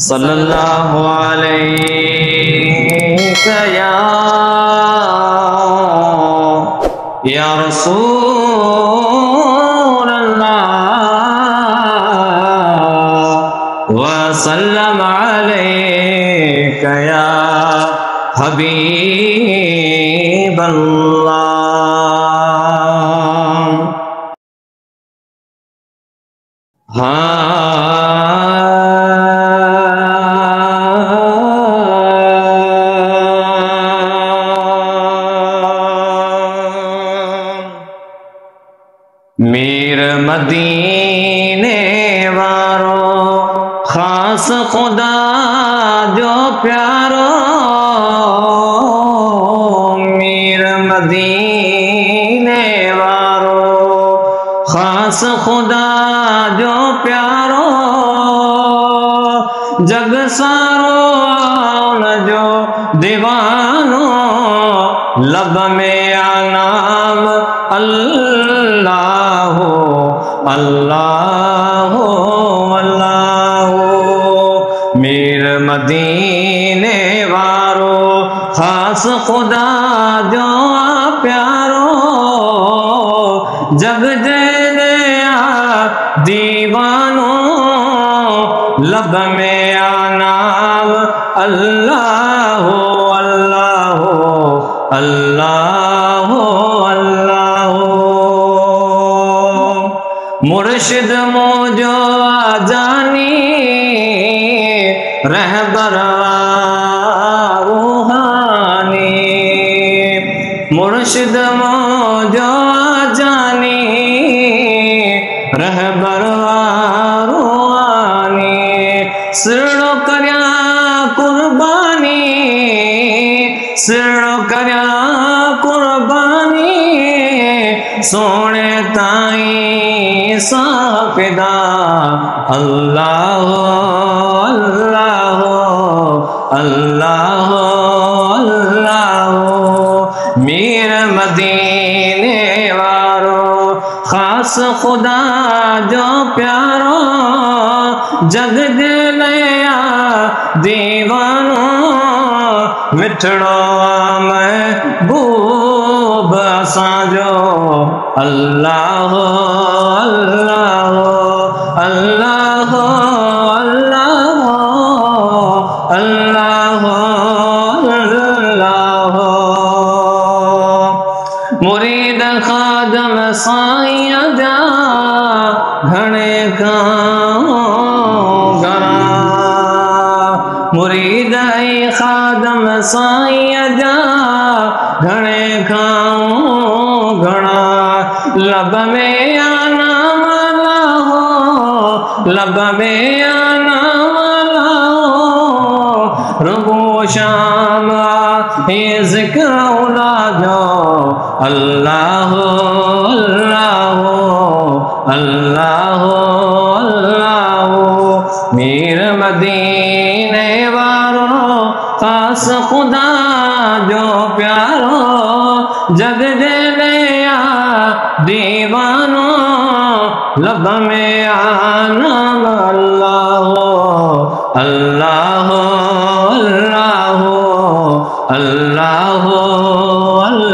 सल्लल्लाहु अलैहि या रसूल अल्लाह व सल्लम अलैका या हबीब अल्लाह। मीर मदीने वारो खास खुदा जो प्यारो, मीर मदीने वारो खास खुदा जो प्यारो, जग सारो न जो दीवानो, लब में आनाम अल्लाह अल्लाह अल्लाह। मीर मदीने वारो खास खुदा जो प्यारो, जग दे दीवानो, लब में आनाम अल्लाह अल्लाह अल्लाह अल्लाह। मुर्शिद मोजो जानी रहबर रूहानी, मुर्शिद मोजो जानी रहबर रूहानी। सिरड़ो करया कुर्बानी, सिरड़ो करया कुर्बानी, सोने ताई साफिदा अल्लाह अल्लाह अल्लाह अल्लाह। मीर मदीने वारो खास खुदा जो प्यारो, जग दिलया दीवानो, मिठड़ो महबूब असांजो अल्लाह अल्लाह अल्लाह अल्लाह अल्लाह अल्लाह। मुरीद खादम साईं जा घणे घणा, मुरीद खादम साईं जा घणे घणा, लब में आनाम अल्लाह लब में आनाम अल्लाह। रुगो शाम ये जिक्र उलाजो अल्लाह अल्लाह अल्लाह अल्लाह। मीर मदीने वारो खास खुदा जो प्यारो, जग दिलया दीवानो, लब में आनाम अल्लाह अल्लाह अल्लाह अल्लाह अल्लाह।